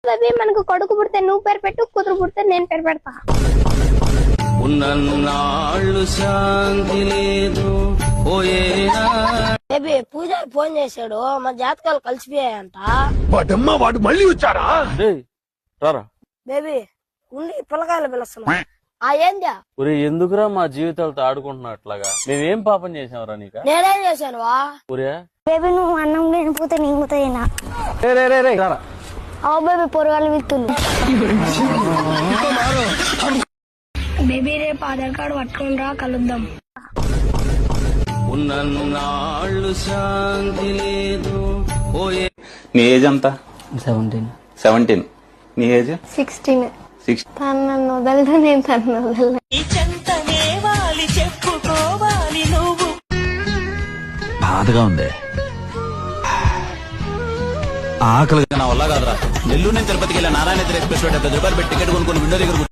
Baby మనకు కొడుకు పుడితే నువ్వు పేరు పెట్టు, కూతురు పుడితే నేను పేరు పెడతా. బేబీ పూజారి ఫోన్ చేశాడు, మా జాతకాలు కలిసిపోయాయంట. వాడు మళ్ళీ వచ్చారా? బేబీ ఉండి పిల్లకాయలు పిలుస్తున్నా. ఏందా ఎందుకురా మా జీవితాలతో ఆడుకుంటున్నా అట్లాగా? మేమేం పాపం చేసాంరా నీక? నేనేం చేశాను వా? బేబీ నువ్వు అన్నం లేనిపోతే నేను తినా. బేబీ పొరగాలు విత్తులు. బేబీ రేపు ఆధార్ కార్డు పట్టుకుని రా, కలుద్దాం. నీ ఏజ్ ఎంత? 17. నీ ఏజ్ 16. 6. తను నన్ను వదలదా, నేను తను వదలదా. బాధగా ఉంది. ఆకలి నా వల్ల కాదురా. నెల్లూరు నుంచి తిరుపతికి వెళ్ళి నారాయణ ఎక్స్ప్రెస్ 70 రూపాయలు పెట్టి టికెట్ కొనుక్కుని విండో దగ్గర